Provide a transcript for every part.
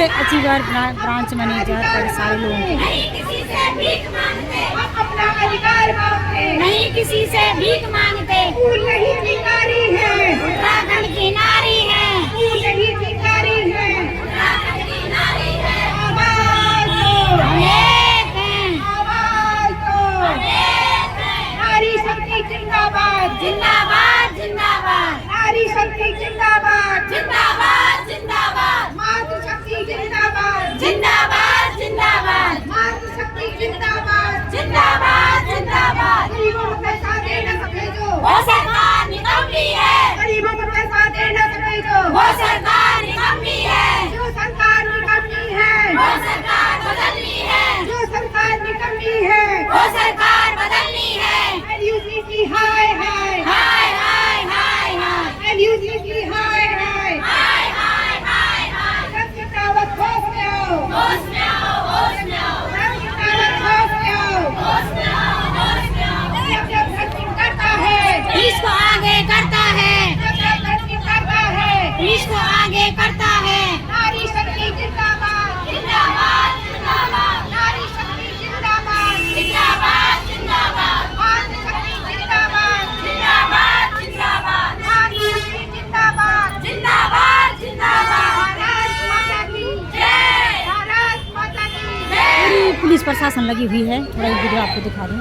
Achiever branch manager और सारे लोगों को नहीं किसी से भीख मांगते, हम अपना अधिकार मांगते, नहीं किसी से भीख मांगते। फूल नहीं भिखारी है, उत्तराखंड की नारी है, फूल नहीं भिखारी है, उत्तराखंड की नारी है। आवाज दो, हम एक हैं, आवाज दो, हम एक हैं। नारी शक्ति जिंदाबाद, जिंदाबाद जिंदाबाद, नारी शक्ति जिंदाबाद, जिंदाबाद जिंदाबाद, मातृशक्ति जिंदाबाद, जिंदाबाद जिंदाबाद, मातृशक्ति जिंदाबाद, जिंदाबाद जिंदाबाद। गरीबों को पैसा दे न सके जो वो सरकार निकम्मी है, गरीबों को पैसा दे न सके जो वो सरकार निकम्मी है, जो सरकार निकम्मी है वो सरकार बदलनी है, जो सरकार निकम्मी है वो सरकार बदलनी है। LUCC हाय हाय हाय हाय हाय हाय, LUCC हाय हाय हाय हाय हाय हाय। रंगीतावत होश में आओ, होश में आओ, होश में आओ, रंगीतावत होश में आओ, होश में आओ, होश में आओ। जब धरती करता है पुलिस को आगे करता है, जब धरती करता है पुलिस को आगे करता है। नारी शक्ति जिंदाबाद, जिंदाबाद जिंदाबाद, नारी शक्ति जिंदाबाद, जिंदाबाद जिंदाबाद, मातृशक्ति जिंदाबाद, जिंदाबाद जिंदाबाद, नारी शक्ति जिंदाबाद, जिंदाबाद जिंदाबाद। भारत माता की जय, भारत माता की जय। पूरी पुलिस प्रशासन लगी हुई है। थोड़ा एक वीडियो आपको दिखा दूं।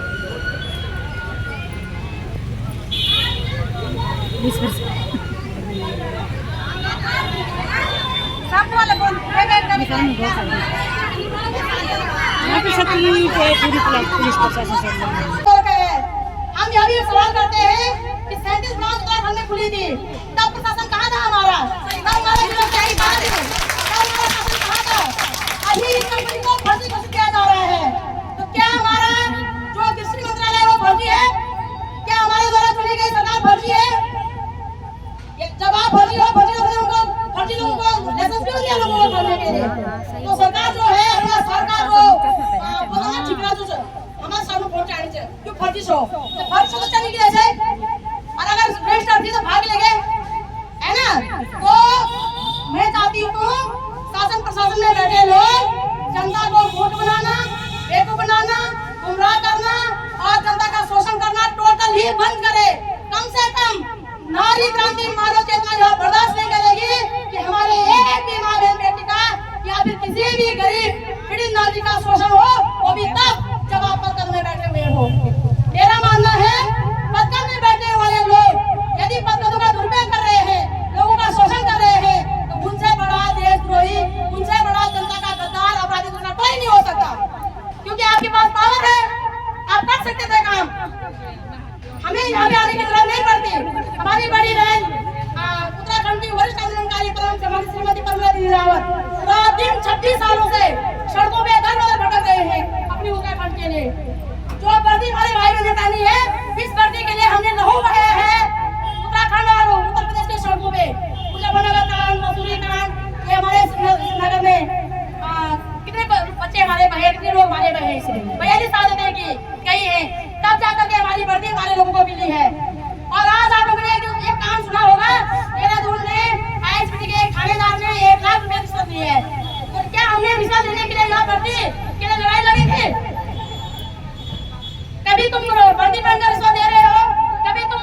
पुलिस मातृशक्ति पे पूरी पुलिस प्रशासन से हम यह भी सवाल करते हैं कि 37 ब्रांच उत्तराखंड में खुली थी, तब प्रशासन कहाँ था हमारा? तब हमारे कर्मचारी कहाँ थे? तब हमारा शासन कहाँ था? अभी इस कंपनी को फर्जी घोषित किया जा रहा है। तो क्या हमारा जो कृषि मंत्रालय है वो फर्जी है? क्या हमारे द्वारा चुनी गई सरकार फर्जी है? जब आप फर्जी हो, फर्जी लोगों को लाइसेंस क्यों दिया लोगों को करने के लिए? तो सरकार जो है अपना सरकार को बोलना ठिकरा जो हमारे सामने पहुंचानी चाहिए। क्यों फर्जी शो? तो फर्जी शो तो चली गई ऐसे, और अगर रजिस्टर थी तो भाग ले गए, है ना? तो मैं चाहती हूँ शासन प्रशासन में बैठे लोग जनता को वोट बनाना, बेवकूफ बनाना, गुमराह करना और जनता का शोषण करना टोटल ही बंद करे। कम से कम नारी क्रांति मानव चेतना यह बर्दाश्त नहीं करेगी कि हमारे एक भी माँ बहन बेटी का या फिर किसी भी गरीब पीड़ित नारी का शोषण हो, वो भी तब जब आप पदक में बैठे हुए हो। मेरा मानना है पदक में बैठने वाले लोग यदि पदकों का दुरुपयोग कर रहे हैं, लोगों का शोषण कर रहे हैं, तो उनसे बड़ा देशद्रोही, उनसे बड़ा जनता का गद्दार अपराधी दूसरा कोई नहीं हो सकता। क्योंकि आपके पास पावर है, आप कर सकते थे काम। हमें यहाँ पे आने की जरूरत नहीं पड़ती। हमारी बड़ी बहन उत्तराखंड की वरिष्ठ आंदोलनकारी श्रीमती परमला दीदी रावत रात दिन 26 सालों से सड़कों पे दर बदर भटक रहे हैं अपनी उत्तराखंड के लिए। जो वर्दी हमारे भाई बहन पहनी है, इस वर्दी के लिए हमने लहू बहाया है उत्तराखंड और उत्तर प्रदेश की सड़कों पे। मुजफ्फरनगर कांड, मसूरी कांड, ये हमारे नगर में कितने बच्चे हमारे बहे, कितने लोग हमारे बहे, 42 साल की गई है, तब जाकर के हमारी वर्दी हमारे लोगों को मिली है। और आज आप लोगों ने एक काम सुना होगा, देहरादून में ISPT के थानेदार ने 1 लाख रुपए रिश्वत ली है। तो क्या हमने रिश्वत देने के लिए यहाँ वर्दी के लिए लड़ाई लड़ी थी? कभी तुम वर्दी पहनकर रिश्वत दे रहे हो, कभी तुम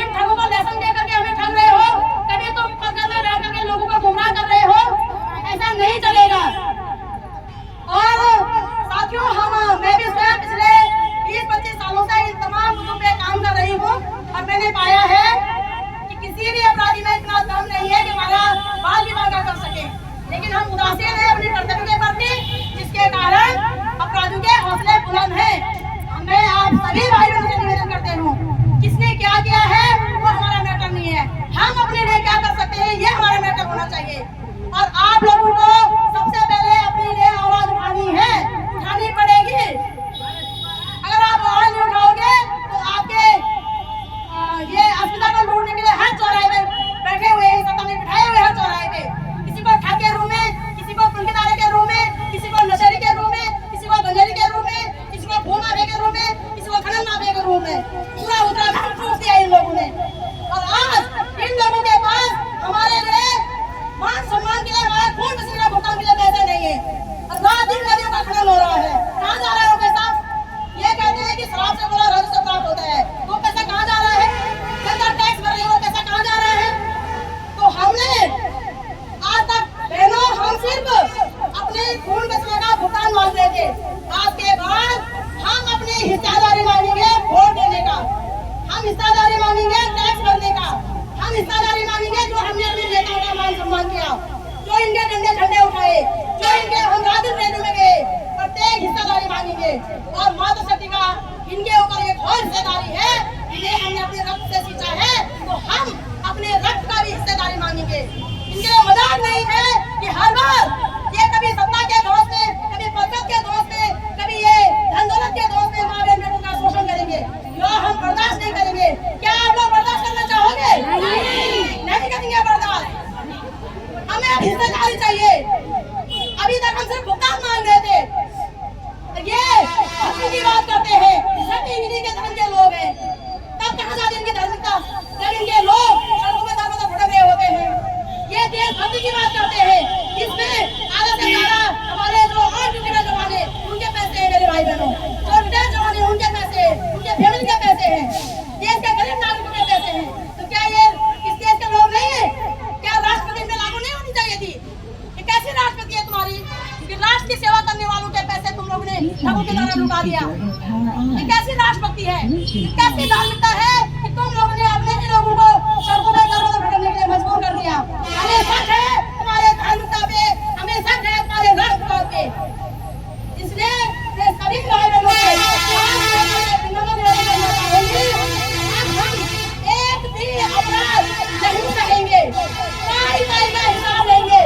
इन ठगों को लाइसेंस दे करके हमें ठग रहे हो, कभी तुम पकड़ में रह करके लोगों को गुमराह कर रहे हो। ऐसा नहीं चलेगा। और साथियों, मैं भी पिछले 20-25 सालों से इन तमाम मुद्दों पे काम कर रही हूँ और मैंने पाया है कि किसी भी अपराधी में इतना दम नहीं है कि हमारा बाल विवाह कर सके। लेकिन हम उदासीन हैं अपने कर्तव्य के प्रति, जिसके कारण अपराधियों के हौसले बुलंद हैं। मैं आप सभी भाई बहनों से निवेदन करते हूँ, किसने क्या किया है वो हमारा मैटर नहीं है, हम अपने लिए क्या कर सकते हैं ये हमारा मैटर होना चाहिए। और आप लोगों को सबसे पहले अपने लिए आवाज उठानी है, उठानी पड़ेगी। अगर आप आवाज नहीं उठाओगे तो आपके ये अस्पताल को लूटने के लिए हर चौराहे पे बैठे हुए हैं, सत्ता में बिठाए हुए हर चौराहे पे, किसी को ठग के रूम में, किसी को पुलकितारे के रूम में, किसी को नशेड़ी के रूम में, किसी को गंजेड़ी के रूम में, किसी को भूल माफिया के रूम में, किसी को खनन माफिया के रूम में। पूरा उत्तराखंड लूट दिया इन लोगों ने। और आज इन लोगों के पास हमारे लिए मान नेताओं का मान सम्मान किया, जो इनके डंडे झंडे उठाए, जो इनके हम राजद रैली में गए, प्रत्येक हिस्सेदारी मांगेंगे। और माता शक्ति का इनके ऊपर एक और हिस्सेदारी है, इन्हें हमने अपने रक्त से सींचा है तो हम अपने रक्त का भी हिस्सेदारी मांगेंगे। इनके लिए मजाक नहीं है कि हर बार ये कभी सत्ता के दोस्त में, कभी पदक के दोस्त में, कभी ये धन दौलत के दोस्त में माँ बहन का शोषण करेंगे। यो हम बर्दाश्त नहीं करेंगे। क्या आप लोग बर्दाश्त करना चाहोगे? नहीं करेंगे बर्दाश्त। हमें अब हिस्सेदारी चाहिए। अभी तक हम सिर्फ भुगतान मांग रहे थे, ये भक्ति की बात करते हैं, सब इन्हीं के धर्म के लोग हैं। तब कहाँ जाती इनकी धार्मिकता जब इनके लोग सड़कों में दारों से भटक रहे होते हैं। ये देशभक्ति की बात करते हैं, इसमें आधा से ज्यादा हमारे जो और ड्यूटी जवान हैं उनके पैसे हैं मेरे भाई बहनों, जो रिटायर जवान हैं उनके पैसे, उनके फैमिली के पैसे हैं, देश के गरीब नागरिकों के पैसे हैं। तो क्या ये इस देश के लोग नहीं है? क्या राष्ट्रपति में लागू नहीं होनी चाहिए थी? ये कैसी राष्ट्रपति है तुम्हारी कि राष्ट्र की सेवा करने वालों के पैसे तुम लोगों ने ठगों की तरह लुटा दिया? ये कैसी राष्ट्रपति है? कैसी धार्मिकता है कि तुम लोगों ने अपने ही लोगों को सड़कों में दारों से भटकने के लिए मजबूर कर दिया? हमें शक है तुम्हारे धार्मिकता पे, हमें शक है तुम्हारे राष्ट्रवाद पे। इसलिए मैं सभी भाई बहनों से हम एक भी अपराध नहीं सहेंगे, सारी का हिसाब लेंगे।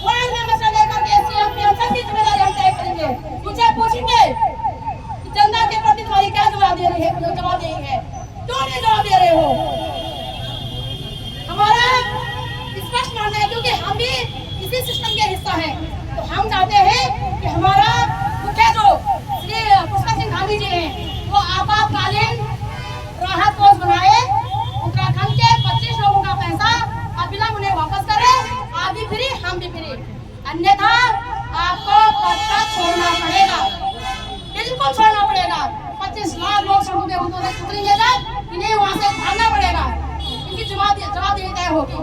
वार्ड में मसला लेकर के सीएम पेंशन की जिम्मेदारी हम तय करेंगे। मुझे पूछेंगे कि जनता के प्रति तुम्हारी क्या जवाब दे रही है, जवाब देही है, क्यों नहीं जवाब दे रहे हो? हमारा स्पष्ट मानना है, क्योंकि हम भी इसी सिस्टम के हिस्सा हैं। तो हम चाहते हैं कि हमारा मुख्य जो श्री पुष्कर सिंह धामी जी हैं, वो आपातकालीन राहत कोष बनाए, उत्तराखंड के 25 लोगों का पैसा अविलंब उन्हें वापस करें। आप भी फ्री, हम भी फ्री, अन्यथा आपको पद तक छोड़ना पड़ेगा, बिल्कुल छोड़ना पड़ेगा। 25 लाख लोग सड़कों पे उतरेंगे जब, इन्हें वहाँ से भागना पड़ेगा। इनकी जवाबदेही तय होगी।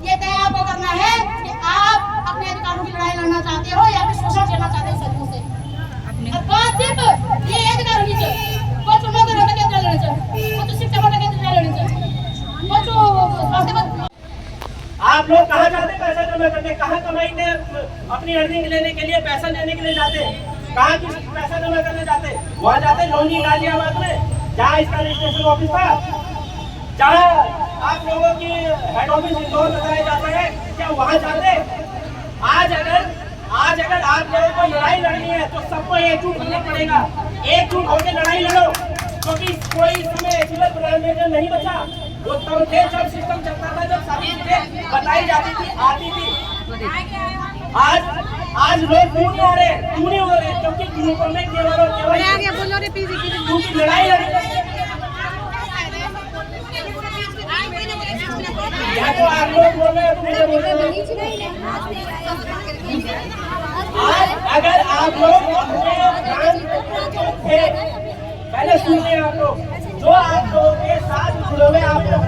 ये तय आपको करना है कि आप अपने अधिकारों की लड़ाई लड़ना चाहते हो या फिर शोषण झेलना चाहते हो सदियों से। और बात सिर्फ ये अधिकार होनी चाहिए, कुछ नौकरी होने के लड़ने चाहिए, कुछ शिक्षा होने के लड़ने चाहिए, कुछ आप लोग कहाँ जाते पैसा जमा करने? कहाँ कमाएंगे? अपनी अर्निंग लेने के लिए, पैसा लेने के लिए जाते? कहाँ की पैसा जमा करने जाते? वहाँ जाते लौंगी गाजियाबाद में, जहाँ इसका रजिस्ट्रेशन ऑफिस था, जहाँ आप लोगों की हेड ऑफिस इंदौर बताया जाता है, क्या वहाँ जाते? आज अगर आप लोगों को लड़ाई लड़नी है तो सबको एकजुट होना पड़ेगा। एकजुट होकर लड़ाई लड़ो, क्योंकि कोई इस समय ऐसी प्रधानमंत्री नहीं बचा। वो तब थे जब सिस्टम चलता था, जब सारी चीजें बताई जाती थी, आती थी। आज लोग क्यों नहीं आ रहे, क्यों नहीं हो रहे? क्योंकि ग्रुपों में केवल लड़ाई लड़ी। या तो आप लोग बोल रहे हैं, आज अगर आप लोग पहले सुनिए, आप लोग जो आप लोगों के साथ जुड़े हुए आप लोग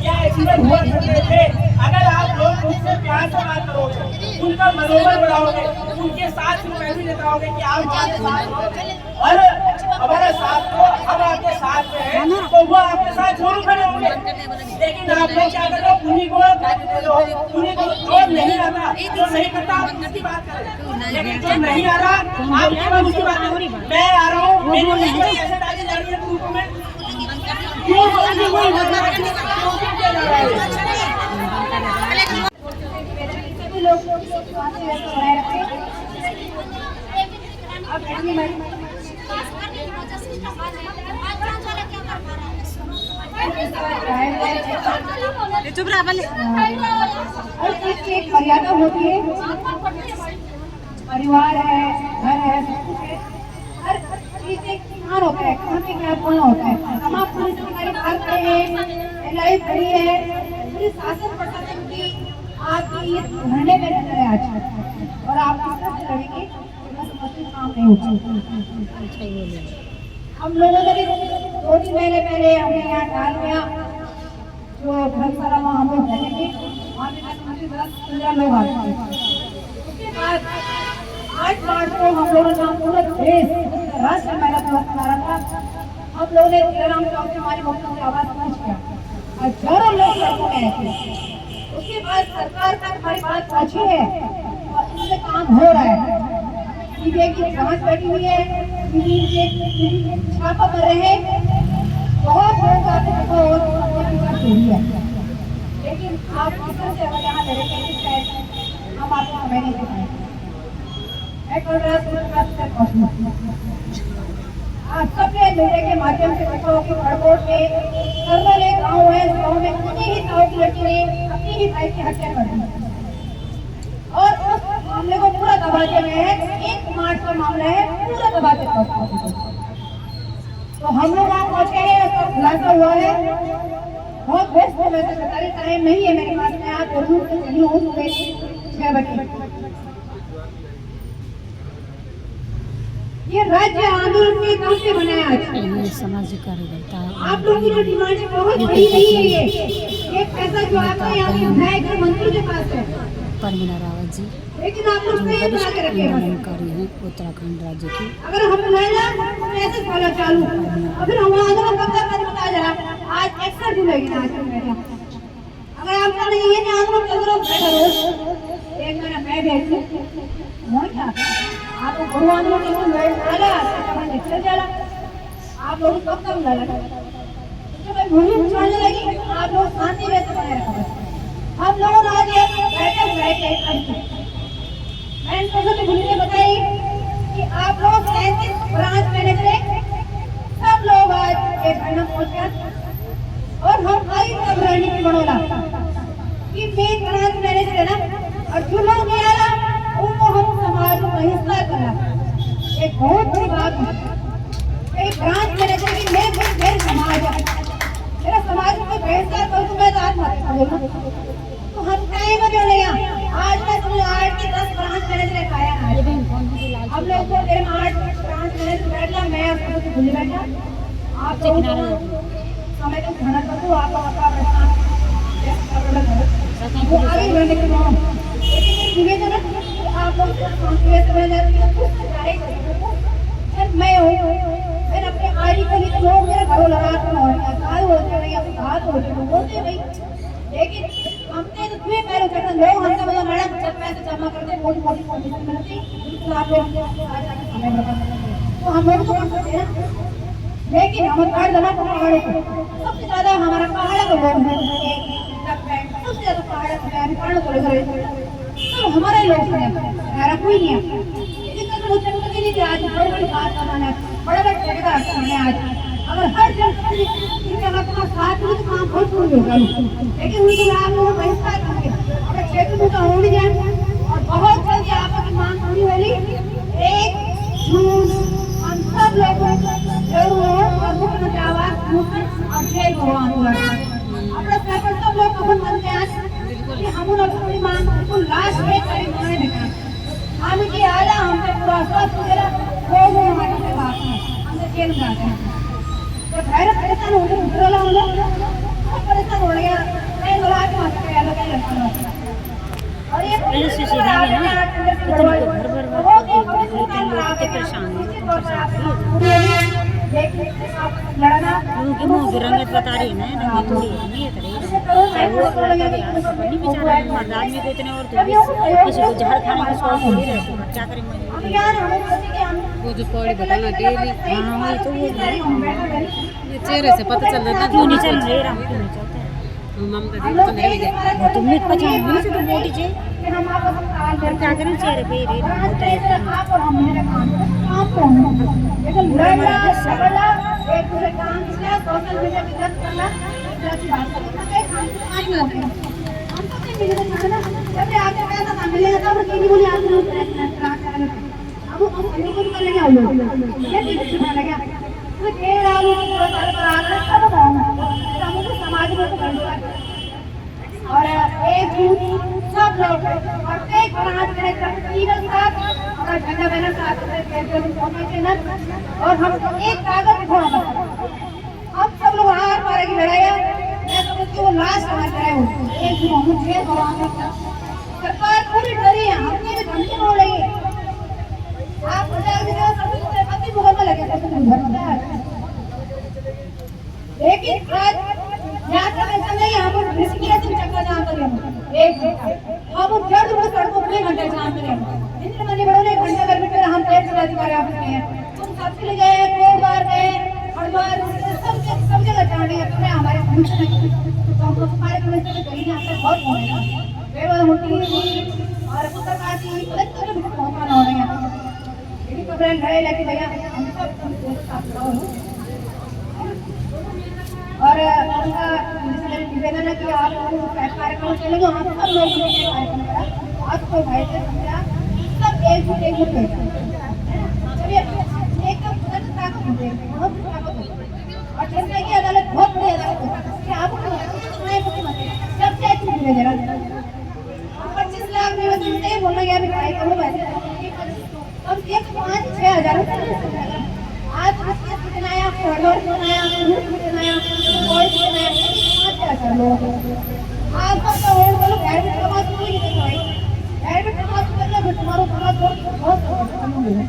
या एक्सीडेंट हुआ करते थे, अगर आप लोग उनसे प्यार से बात करोगे, उनका मनोबल बढ़ाओगे, उनके साथ पैसे दिखाओगे कि आप हमारे साथ और हमारे साथ को हम आपके साथ में हैं, तो वो आपके साथ जरूर खड़े होंगे। लेकिन आप लोग क्या कर रहे हो? उन्हीं को जो नहीं आता, जो नहीं करता, आप उसकी बात करें। लेकिन जो नहीं आ रहा, आप केवल उसकी बात करें। मैं आ रहा हूँ, मेरी कैसे डाली जा रही है ग्रुप में, क्यों चुप रहा वाले। हर चीज की एक मर्यादा होती है। परिवार है, घर है, सब कुछ है, हर चीज एक स्थान होता है, कहाँ पे क्या कौन होता है। हम आप पुलिस अधिकारी बात कर रहे हैं, लाइव खड़ी है, पूरी शासन प्रशासन की आपकी इस धरने में नजर है आज, और आप किस तरह से लड़ेंगे काम नहीं होगा। हम लोगों ने भी 2-3 महीने पहले हमने यहाँ डाल दिया, जो धर्मशाला वहाँ हम लोग रहेंगे, वहाँ पे 10-15 लोग आते हैं। उसके बाद 8 मार्च को हम लोगों ने पूरा देश राष्ट्रीय महिला दिवस मना रहा था। हम लोगों ने राम चौक से हमारी मुख्यमंत्री आवास पहुँच गया, हजारों लोग सड़कों में आए थे। उसके बाद सरकार तक हमारी बात पहुंची है और इसमें काम हो रहा है। सीबीआई की जांच बैठी हुई है, छापा कर रहे हैं, बहुत लोग आते हैं और चोरी है। लेकिन आप किसी से अगर यहाँ लड़ेंगे हम आपको समय नहीं दे पाएंगे। मैं कल रात आप सबने मीडिया के माध्यम से देखा हो कि खड़कोट में सरवर एक गाँव है, गाँव में उन्हीं ही गाँव की लड़की ने अपनी ही भाई की हत्या कर दी और उस मामले को पूरा दबाते हुए है। 1 मार्च का मामला है, पूरा दबाते हुए तो हम लोग वहाँ पहुँचे हैं, उसका खुलासा हुआ है। बहुत व्यस्त है, वैसे सरकारी टाइम नहीं है मेरे पास में, आप जरूर से चली हूँ सुबह 6 बजे। ये राज्य आंदोलन के नाम से बनाया आज सामाजिक कार्यकर्ता आप लोगों की जो डिमांड बहुत बड़ी नहीं है। ये पैसा जो आपका यहाँ पे विधायक मंत्री के पास है, परमीना रावत जी लेकिन आप लोग नहीं बना के रखे हैं। आंदोलनकारी हैं उत्तराखंड राज्य की। अगर हम बुलाएगा तो ऐसे वाला चालू और फिर हम आंदोलन कब तक बता जरा आज एक्शन जुड़ेगी आज बैठा। अगर आपका नहीं है कि आंदोलन कर दो बैठा रोज एक महीना मैं भेज दूँ क्या आपको गुरु आंदोलन के लिए बैठा चल जाला आप लोग कब तक लगा जब भूमि उछालने लगी आप लोग शांति वैसे बनाए रखा। हम लोगों ने आज बैठक मैंने सबसे भूमि ने बताई कि आप लोग 37 ब्रांच मैनेजर सब लोग आज एक महीना पहुंच और हम हर सब रणनीति बनोला कि मेन ब्रांच मैनेजर है ना और जो लोग नहीं आ रहा उनको हम समाज में हिस्सा करना एक बहुत बड़ी बात है। एक ब्रांच मैनेजर की मेरे समाज है, मेरा समाज में बहिष्कार करूँ तो मैं आत्महत्या तो हम टाइम में जोड़ेगा। आज मैं तुम्हें 8 की 10 ब्रांच मैनेजर खाया हम लोग को मेरे 8 ब्रांच मैनेजर बैठा मैं उसको भूल बैठा आप समय को खाना कर दो आप आगे बढ़ने के निवेदन आप लोग मैं मैंने अपने आईडी को लिए लोग मेरा घरों लगा बोलते भाई लेकिन हमने तो तुम्हें पैरों करना लोग हमसे बोला मैडम जब पैसे जमा करते मोटी मोटी पॉलिसी मिलती बिल्कुल आप लोग समय बता तो हम लोग तो करते हैं लेकिन हम कार्ड जमा पहाड़ों को सबसे ज्यादा हमारा पहाड़ का लोग है सबसे ज्यादा पहाड़ को तो हमारे लोग हैं कोई नहीं है लेकिन मुझे पता नहीं कि आज बड़ी बड़ी बात बनाना बड़ा बड़ा ठेकेदार सामने आज अगर हर जगह इनके अपना साथ में काम बहुत पूरी होगा लेकिन उनको आप लोग बहिष्कार करेंगे अगर क्षेत्र में तो हो नहीं जाए और बहुत जल्दी आपकी मांग पूरी होगी 1 जून हम सब लोग जरूर और मुख्यमंत्री आवास और जय हो आंदोलन अपना सरपंच सब लोग को बनते हैं कि हम उन अपनी मांग को लास्ट में करीब होने देना हम की आला हमसे पूरा स्वास्थ्य वगैरह वो हमारे से बात है हमसे जेल में आते हैं तो घर परेशान हो गए उतरला हम लोग बहुत परेशान हो गया मैं लोग आके मत के अलग ही रहता और ये ऐसे सीधा है ना इतने घर भर परेशान हैं क्योंकि मुँह की रंगत बता रही है ना रंगी थोड़ी है नहीं चाहे वो लड़का भी हाथ पकड़ नहीं बेचारा मर्द आदमी को इतने और तो किसी को जहर खाने का शौक थोड़ी रहती है क्या करेंगे वो जो पौड़ी बताना डेली हाँ वही तो वो ये चेहरे से पता चल जाता क्यों नहीं चल रही राम क्यों नहीं चलता है ममता दी तो नहीं गया वो तो मीट पचाने मिली से तो मोटी जे फिर क्या करें चेहरे पे रे होता है समाज में और एक सब लोग प्रत्येक ब्रांच में साथ और झंडा बैनर साथ और हम एक कागज उठाना हम सब लोग हार मारे की लड़ाई मैं समझती हूँ लास्ट हमारे खड़े हो एक मुझे सरकार पूरी डरी है हमने भी धमकी हो रही है आप पति मुगल में लगे लेकिन आज यहाँ से ऐसा नहीं, यहाँ पर ऋषिकेश में चक्कर जाम करें हम 1 घंटा, अब 1.5 घंटे सड़कों पे 2 घंटे जाम करें हम इंद्र मंदिर बड़ों ने 1 घंटा कर बिठे हम पेड़ जिलाधिकारी ऑफिस में हैं, तुम सबके लिए गए, कोटबार गए, हरिद्वार, सब जगह जाने हैं, तुमने हमारे पहुंचना नहीं, तो हम लोग हमारे कमिश्नर के कहीं आपसे बहुत फोन है बेवा होती और उत्तरकाशी तो भी पहुंचाना हो रहा है, यदि खबरें लड़ाई लगी भैया हम सब और उनका निवेदन है कि आप कार्यक्रम चलेंगे, हम सब लोग कार्यक्रम करा आज कोई भाई से समझा सब एक चलिए एकदम ताकत होती है, बहुत ताकत होती है और जनता की अदालत बहुत बड़ी अदालत होती है कि आपको सब चेक मिले जरा 25 लाख निवेदन से बोलना गया भाई करो वैसे अब 1,5-6,000 रुपये आज कितना आया, फॉलोअर कितना आया, ग्रुप कितना आया, वॉइस कितना आया, 5,000 लोग आपका तो और बोलो प्राइवेट का बात नहीं है भाई, प्राइवेट का बात करना फिर तुम्हारा बहुत कम है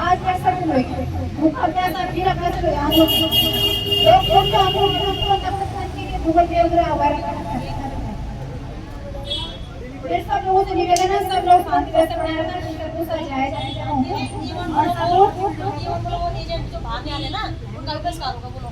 आज कैसा तुम लोग भूखा प्यासा फिर कैसे हम लोग तो हम लोग तब तक के गूगल पे वगैरह हमारे फिर सब लोगों से निवेदन है, सब लोग शांति व्यवस्था बनाए रखना, कुछ सारे जाए और सब लोग एजेंट जो भागने वाले ना उनका भी बहिष्कार होगा, बोलो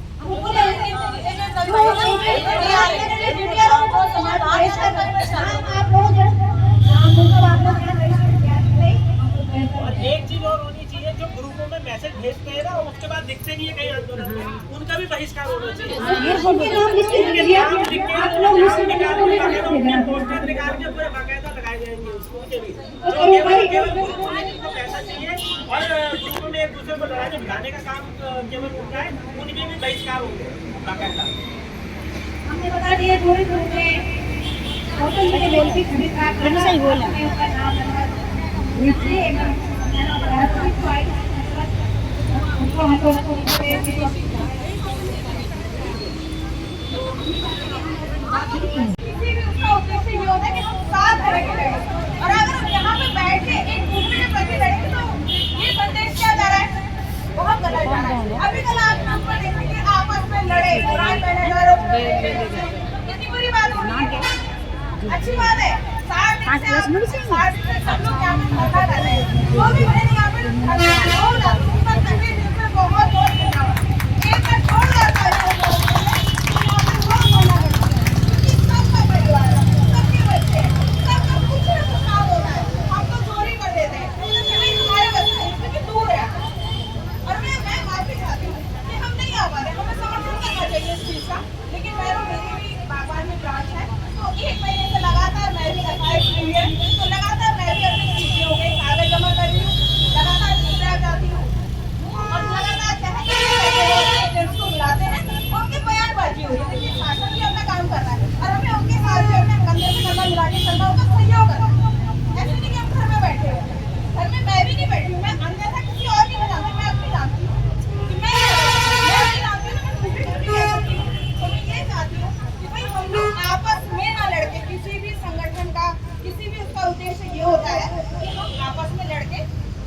और एक चीज और होनी चाहिए, जो ग्रुपों में मैसेज भेजते हैं ना उसके बाद दिखते नहीं है कहीं आंदोलन में, उनका भी बहिष्कार होना चाहिए, पोस्टर निकाल के पूरे बाकायदा लगाए जाएंगे उसके भी जो पैसा चाहिए और ग्रुपों में एक दूसरे को लड़ाई भिड़ाने का काम केवल उनका है, उनके भी बहिष्कार होंगे बाकायदा। हमने बता दिया थोड़ी दूर में होटल में बोलती खड़ी का सही बोला नीचे उनको हम लोग किसी भी उसका उद्देश्य ये होता है कि हम साथ रह के लड़ें, और अगर हम यहाँ पे बैठ के एक दूसरे के प्रति लड़ेंगे तो ये संदेश क्या जा रहा है, बहुत गलत जा रहा है। अभी कल आप नंबर देखेंगे आपस में लड़े, कुरान पहने कितनी बुरी बात हो रही है, अच्छी बात है 60 दिन से सब लोग यहाँ पे धरना कर रहे हैं, जो भी मैंने यहाँ पे बहुत बहुत एक बार छोड़ जाता है लेकिन मेरी भी बागवान में ब्रांच है, तो 1 महीने से लगातार मैं भी एफआईआर हुई है, तो लगातार मैं भी अपनी चीजों के कागज जमा कर रही हूँ, लगातार दूसरा जाती हूँ और लगातार एजेंट्स को मिलाते हैं, उनकी बयानबाजी हो रही है, शासन भी अपना काम कर रहा है और हमें उनके साथ भी अपने कंधे से कंधा मिला के चलना होगा, सहयोग करना है। ऐसे नहीं कि हम घर में बैठे हुए, घर में मैं भी नहीं बैठी हूँ, मैं अन्यथा किसी और की नहीं जानती, मैं अपनी जानती हूँ कि मैं अपनी जानती हूँ, मैं दूसरी की जानती हूँ, तो मैं ये चाहती हूँ कि भाई हम लोग आपस में ना लड़के, किसी भी संगठन का किसी भी उसका उद्देश्य ये होता है कि हम आपस में लड़के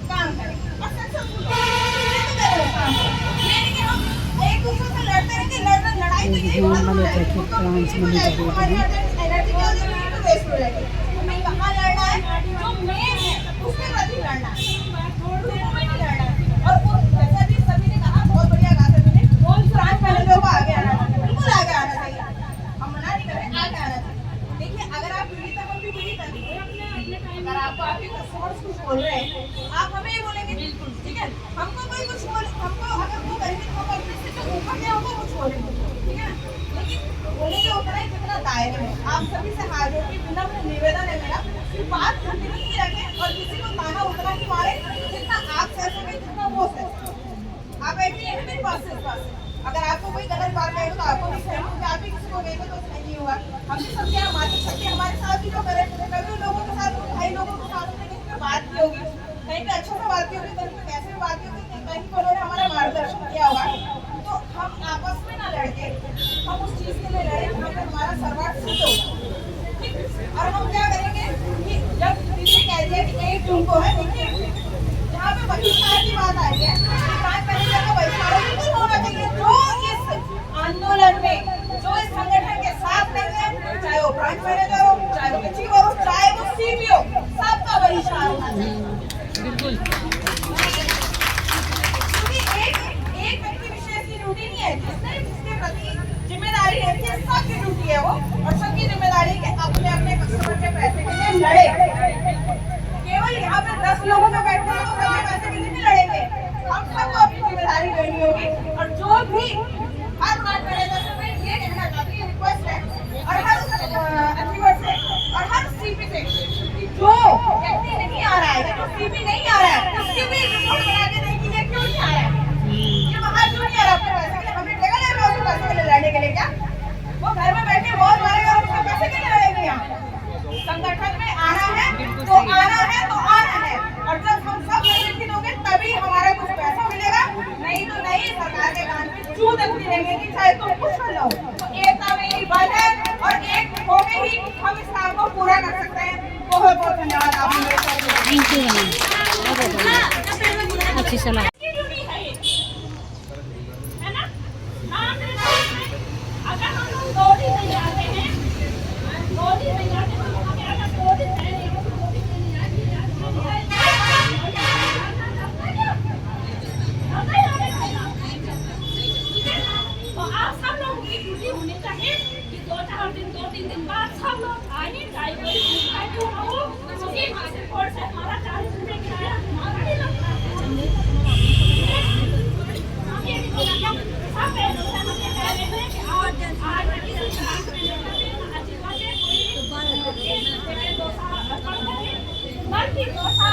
काम करें और सक्सेसफुल हो, ये नहीं कि हम एक दूसरे से लड़ते रहेंगे, लड़ाई तो यही हमारी एनर्जी की तो वेस्ट हो जाएगी, हमें कहाँ लड़ना है, जो मेन है उसके प्रति लड़ना है, लड़ना है और वो जैसा भी सभी ने कहा, बहुत बढ़िया कहा सभी ने, कुरान पहले लोगों को आगे आना चाहिए, बिल्कुल आगे आना चाहिए, हम मना नहीं कर रहे, आगे आना चाहिए। देखिए अगर आप पीढ़ी तक हम भी पीढ़ी कर दीजिए, अगर आपको आपके कस्टमर्स कुछ बोल रहे हैं आप हमें ये बोलेंगे बिल्कुल ठीक है, हमको कोई कुछ बोले, हमको अगर वो करेंगे तो हम अपने से जो ऊपर है हमको कुछ बोलेंगे, ठीक है, लेकिन बोलेंगे उतना ही जितना दायरे में। आप सभी से हाथ जोड़ के विनम्र निवेदन है मेरा कि बात कंटिन्यू ही रखें और किसी को ताना उतना ही मारे जितना आप सह सके, जितना वो सह सके। आप बैठिए मेरे पास से अगर आपको कोई गलत बात कहे तो आपको भी सहन होगा, आप भी किसी को कहेंगे तो नहीं होगा, हम भी सबके हमारी शक्ति हमारे साथ भी तो करें, कभी लोगों के साथ भाई लोगों के साथ हमने कहीं पे बात की होगी, कहीं पे अच्छा से बात की होगी, कहीं पे कैसे बात की होगी, कहीं पर उन्होंने हमारा मार्गदर्शन किया होगा, तो हम आपस में ना लड़के हम उस चीज के लिए लड़े जहाँ पे हमारा सर्वार्थ सिद्ध होगा, ठीक। और हम क्या करेंगे कि जब किसी कह दिया कि 1 जून को है, देखिए जहाँ पे बहिष्कार की बात आई है, पहले जगह बहिष्कार बिल्कुल होना चाहिए, जो इस आंदोलन में जो इस संगठन ब्रांच मैनेजर हो, चाहे वो चीफ हो, चाहे वो सीपी हो, सबका बहिष्कार होना चाहिए। बिल्कुल एक व्यक्ति विशेष की ड्यूटी नहीं है, जिसके प्रति जिम्मेदारी है, सबकी ड्यूटी है वो, और सबकी जिम्मेदारी है कि अपने अपने कस्टमर के पैसे के लिए लड़े। केवल यहाँ पे 10 लोगों में बैठे हैं तो सबके पैसे के लिए नहीं लड़ेंगे, हम सबको अपनी जिम्मेदारी लेनी होगी। और जो भी हर ब्रांच मैनेजर से मैं ये कहना चाहती हूँ, रिक्वेस्ट है, और हर अचीवर से और हर सीपी से कि जो व्यक्ति नहीं आ रहा है, जो सीपी नहीं आ रहा है, उसकी भी रिपोर्ट बना के देखिए क्यों नहीं आ रहा है, ये बाहर क्यों नहीं आ रहा अपने पैसे के लिए, हमें टेगा ले रहे हो पैसे के लिए लड़ने के लिए क्या? वो घर में बैठे बहुत मारेगा और उसके पैसे के लिए लड़ेंगे यहाँ। संगठन में आना है तो आना है तो आना है, और जब हम सब संगठित होंगे तभी हमारा कुछ पैसा मिलेगा, नहीं तो नहीं। सरकार के कान पे चू देखती रहेंगे कि चाहे तुम कुछ कर लो। तो एकता में ही बल है, और एक होके ही हम इस काम को पूरा कर सकते हैं। बहुत बहुत धन्यवाद आपने मेरे साथ। थैंक यू, अच्छी सलाह। अगर हम लोग 2 दिन नहीं जाते हैं, 2 दिन नहीं जाते तो हमें अगर 2 दिन है नहीं, 2 दिन नहीं तो आप सब लोग की ड्यूटी होनी चाहिए कि 2-4 दिन बाद सब लोग आए, चाहे क्यों ना हो, उसी पासपोर्ट से हमारा 40 रुपये किराया हमारा नहीं लगता है। हम ये नहीं बोला सब पैसों से हमें कह रहे हैं कि आज किसी ब्रांच में अच्छी बात है, कोई बल्कि 2 साल